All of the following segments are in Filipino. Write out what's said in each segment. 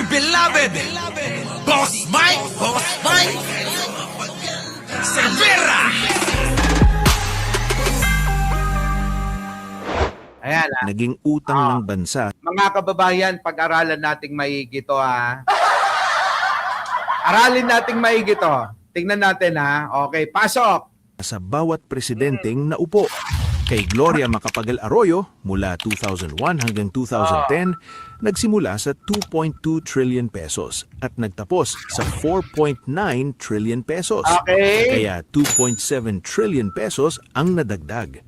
beloved Boss Mike Cervera. Ayan, Naging utang ng bansa mga kababayan, pag-aralan nating maigi to, ha. Aralin nating maigi to. Tingnan natin, ha. Okay, pasok. sa bawat presidenteng naupo. Kay Gloria Macapagal Arroyo, mula 2001 hanggang 2010, nagsimula sa 2.2 trillion pesos at nagtapos sa 4.9 trillion pesos. Okay. Kaya 2.7 trillion pesos ang nadagdag.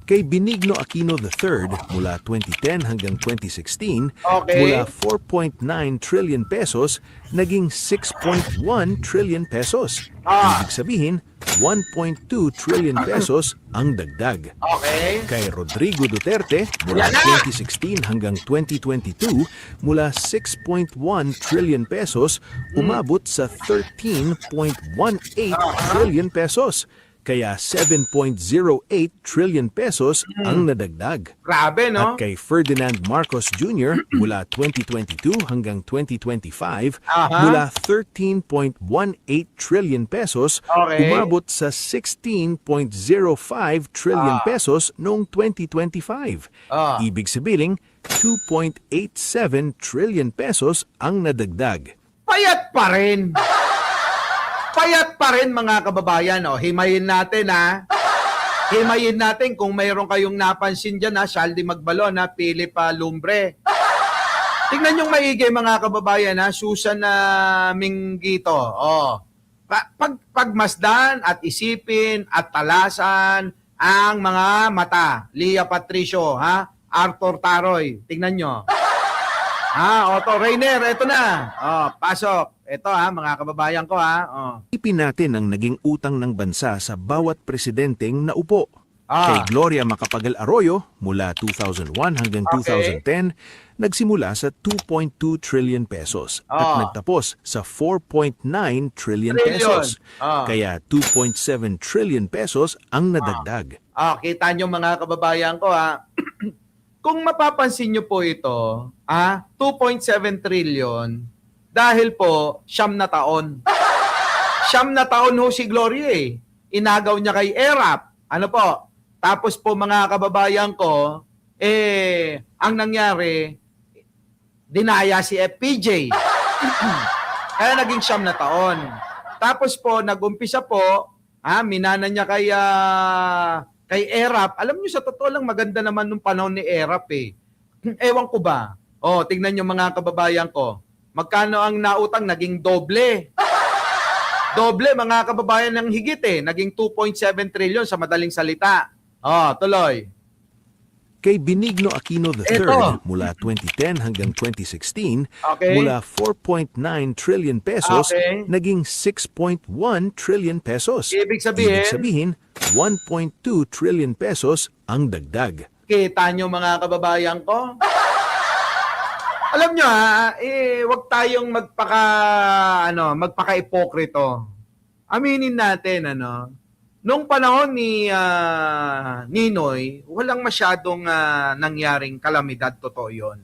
Kay Benigno Aquino III, mula 2010 hanggang 2016, Okay. mula 4.9 trillion pesos, naging 6.1 trillion pesos. Ibig sabihin, 1.2 trillion pesos ang dagdag. Okay. Kay Rodrigo Duterte, mula Yan na! 2016 hanggang 2022, mula 6.1 trillion pesos, umabot sa 13.18 trillion pesos. Kaya 7.08 trillion pesos ang nadagdag. Grabe, no? At kay Ferdinand Marcos Jr. mula 2022 hanggang 2025, mula 13.18 trillion pesos, Okay. umabot sa 16.05 trillion pesos noong 2025. Ibig sabihin, 2.87 trillion pesos ang nadagdag. Payat pa rin. Payat pa rin, mga kababayan. O, himayin natin, ha. Himayin natin kung mayroon kayong napansin dyan, ha. Shaldi Magbalon, ha. Philip Lumbre. Tingnan yung maigi, mga kababayan, ha. Susan Minggito. O, pagmasdan at isipin at talasan ang mga mata. Lia Patricio, ha. Arthur Taroy. Tingnan nyo. Otto Rainer, eto na. Pasok. Ito, ha, mga kababayan ko, ha. Ipin natin ang naging utang ng bansa sa bawat presidenteng naupo. Kay Gloria Macapagal Arroyo, mula 2001 hanggang 2010, nagsimula sa 2.2 trillion pesos at nagtapos sa 4.9 trillion pesos. Kaya 2.7 trillion pesos ang nadagdag. Kita nyo, mga kababayan ko, ha. Kung mapapansin nyo po ito, 2.7 trillion, dahil po, 9 na taon. 9 na taon ho si Gloria, eh. Inagaw niya kay ERAP. Ano po? Tapos po, mga kababayan ko, ang nangyari, dinaya si FPJ. Kaya naging 9 na taon. Tapos po, nag-umpisa po, minana niya kay ERAP. Alam niyo, sa totoo lang, maganda naman nung panahon ni ERAP, eh. Ewan ko ba? Tingnan niyo, mga kababayan ko. Magkano ang nautang? Naging doble. Doble, mga kababayan, ng higit, eh. Naging 2.7 trillion sa madaling salita. Tuloy. Kay Benigno Aquino III, Eto. mula 2010 hanggang 2016, Okay. mula 4.9 trillion pesos, Okay. naging 6.1 trillion pesos. Ibig sabihin? Ibig sabihin, 1.2 trillion pesos ang dagdag. Kita nyo, mga kababayan ko? Alam nyo, wag tayong magpaka-ipokrito. Aminin natin, nung panahon ni Ninoy, walang masyadong nangyaring kalamidad. Totoo yun.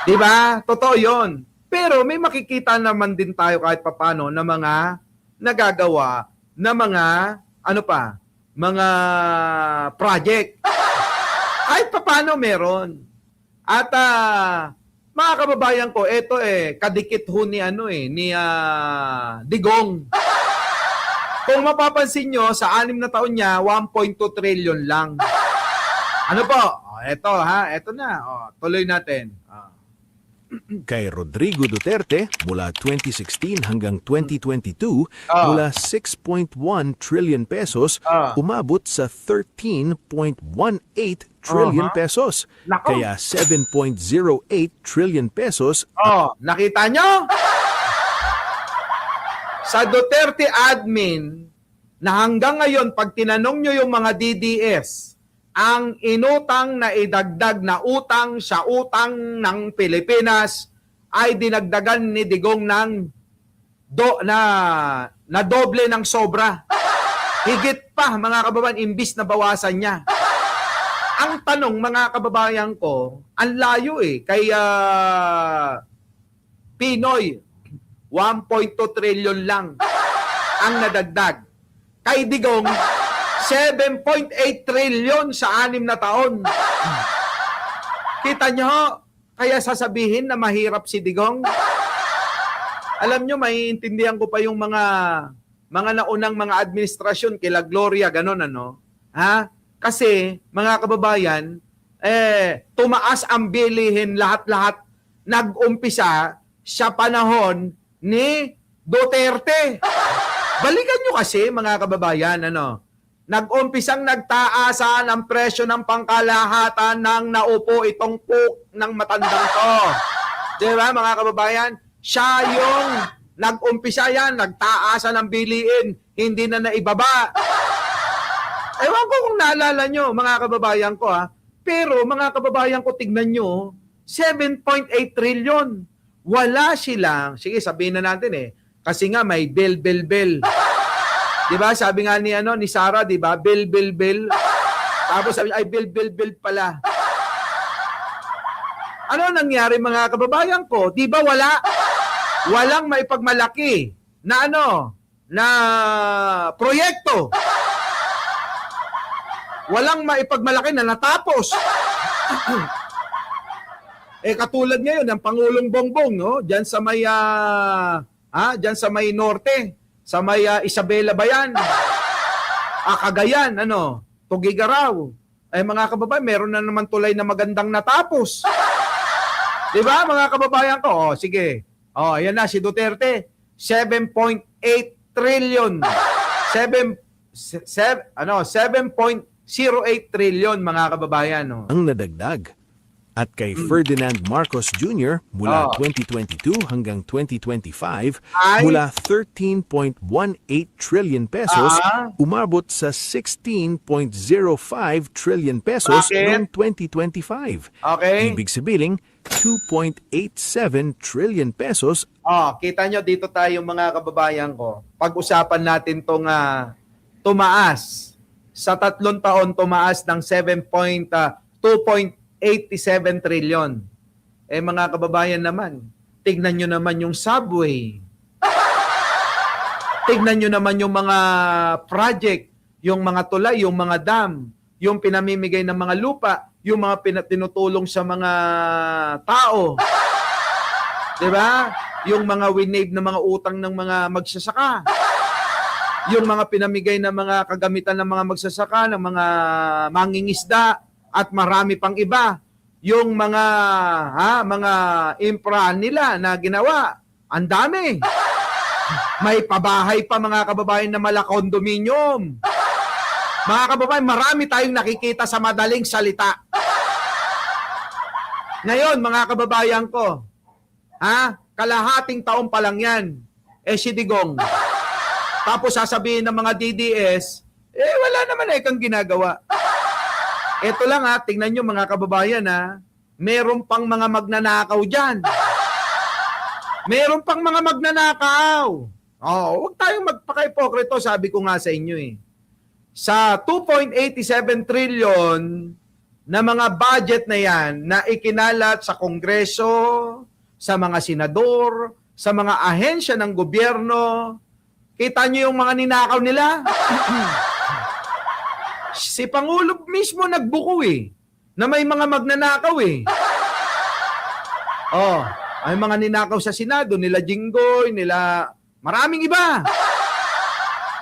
Diba? Totoo yun. Pero may makikita naman din tayo kahit papano na mga nagagawa na mga, mga project. Kahit papano meron. At mga kababayan ko, ito kadikit ho ni Digong. Kung mapapansin nyo, sa 6 na taon niya, 1.2 trillion lang. Ano po? Ito, ito na. Tuloy natin. Kay Rodrigo Duterte, mula 2016 hanggang 2022, mula 6.1 trillion pesos, umabot sa 13.18 trillion pesos. Nako. Kaya 7.08 trillion pesos. Nakita nyo? Sa Duterte admin, na hanggang ngayon, pag tinanong nyo yung mga DDS, ang inutang na idagdag na utang sa utang ng Pilipinas ay dinagdagan ni Digong ng na doble ng sobra. Higit pa, mga kababayan, imbis na bawasan niya. Ang tanong, mga kababayan ko, ang layo, kaya Pinoy, 1.2 trillion lang ang nadagdag. Kay Digong, 7.8 trillion sa 6 na taon. Kita nyo, kaya sasabihin na mahirap si Digong? Alam nyo, maiintindihan ko pa yung mga naunang mga administrasyon kila Gloria, ganun ano. Ha? Kasi, mga kababayan, tumaas ang bilihin lahat-lahat. Nag-umpisa sa panahon ni Duterte. Balikan nyo kasi, mga kababayan, ano, nag-umpisang nagtaasan ang presyo ng pangkalahatan ng naupo itong puk ng matandang to. Di ba, mga kababayan? Siya yung nag-umpisa yan, nagtaasan ng biliin, hindi na naibaba. Ewan ko kung naalala nyo, mga kababayan ko ha. Pero mga kababayan ko, tignan nyo, 7.8 trillion. Wala silang, sige sabihin na natin kasi nga may bill. Di ba? Sabi nga ni Sarah, di ba? Bill. Tapos sabi niya, ay bill pala. Ano nangyari mga kababayan ko? Di ba walang maipagmalaki na na proyekto. Walang maipagmalaki na natapos. Katulad ngayon ng Pangulong Bongbong, no? Diyan sa may diyan sa may norte, sa may Isabela ba yan? Cagayan, Tugigaraw. Mga kababayan, meron na naman tulay na magandang natapos. Di ba, mga kababayan ko? Sige. Ayan na, si Duterte. 7.8 trillion. 7.08 trillion, mga kababayan. No? Ang nadagdag. At kay Ferdinand Marcos Jr. mula 2022 hanggang 2025, mula 13.18 trillion pesos, umabot sa 16.05 trillion pesos noong 2025. Okay. Ibig sabihin, 2.87 trillion pesos. Kita nyo dito tayo mga kababayan ko. Pag-usapan natin tong tumaas. Sa 3 taon, tumaas ng 2.87 trillion. Mga kababayan naman, tignan nyo naman yung subway. Tignan nyo naman yung mga project, yung mga tulay, yung mga dam, yung pinamimigay ng mga lupa, yung mga tinutulong sa mga tao. Diba? Yung mga winave na mga utang ng mga magsasaka. Yung mga pinamigay na mga kagamitan ng mga magsasaka, ng mga mangingisda, at marami pang iba. Yung mga infra nila na ginawa, ang dami. May pabahay pa mga kababayan na mala condominium. Mga kababayan, marami tayong nakikita sa madaling salita. Ngayon, mga kababayan ko, kalahating taon pa lang yan, si Digong. Tapos sasabihin ng mga DDS, wala naman kang ginagawa. Ito lang tingnan nyo mga kababayan meron pang mga magnanakaw dyan. Meron pang mga magnanakaw. Huwag tayong magpaka-ipokrito, sabi ko nga sa inyo Sa 2.87 trillion na mga budget na yan na ikinalat sa Kongreso, sa mga senador, sa mga ahensya ng gobyerno, kita nyo yung mga ninakaw nila? Si Pangulo mismo nagbuko na may mga magnanakaw ay mga ninakaw sa Senado, nila Jinggoy, nila maraming iba.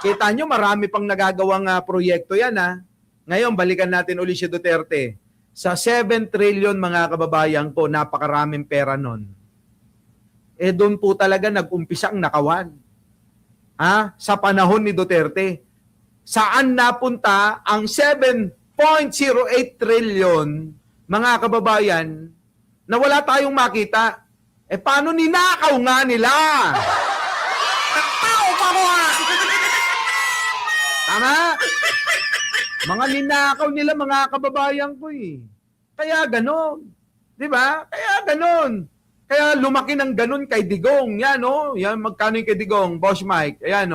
Kita nyo, marami pang nagagawang proyekto yan Ngayon, balikan natin uli si Duterte. Sa 7 trillion mga kababayan ko, napakaraming pera nun. Doon po talaga nag-umpisa ang nakawan. Sa panahon ni Duterte. Saan napunta ang 7.08 trillion, mga kababayan, na wala tayong makita? Paano ninakaw nga nila? Tama? Mga ninakaw nila, mga kababayan ko Kaya ganon. Di ba? Kaya ganon. Kaya lumaki ng ganon kay Digong. Yan, Yan, magkano yung kay Digong? Boss Mike. Ayan,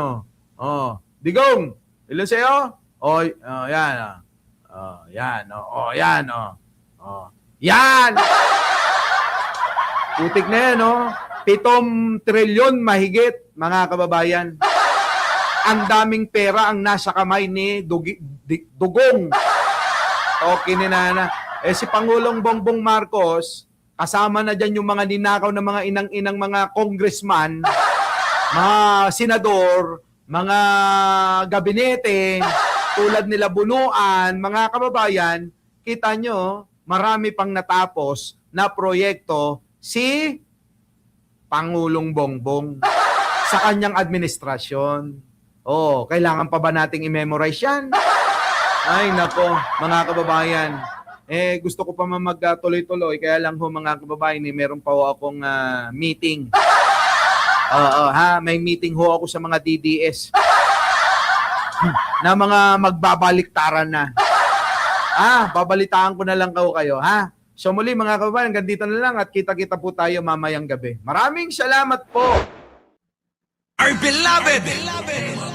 Digong. Ilan sa'yo? Yan. Yan. Yan. Yan. Putik na yan, 7 trilyon mahigit, mga kababayan. Ang daming pera ang nasa kamay ni Dugong. Okay ni Nana. Si Pangulong Bongbong Marcos, kasama na dyan yung mga ninakaw na mga inang-inang mga congressman, mga senador, mga gabinete, tulad nila Bunuan, mga kababayan, kita nyo, marami pang natapos na proyekto si Pangulong Bongbong sa kanyang administrasyon. Kailangan pa ba nating i-memorize yan? Ay, nako, mga kababayan. Gusto ko pa magtuloy-tuloy, kaya lang ho mga kababayan, meron pa ho akong meeting. May meeting ho ako sa mga DDS na mga magbabaliktaran na. Babalitaan ko na lang kayo, ha? So muli mga kababayan, hanggang dito na lang at kita-kita po tayo mamayang gabi. Maraming salamat po. Our beloved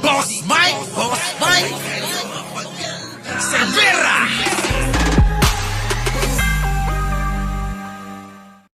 Boss Mike Cervera.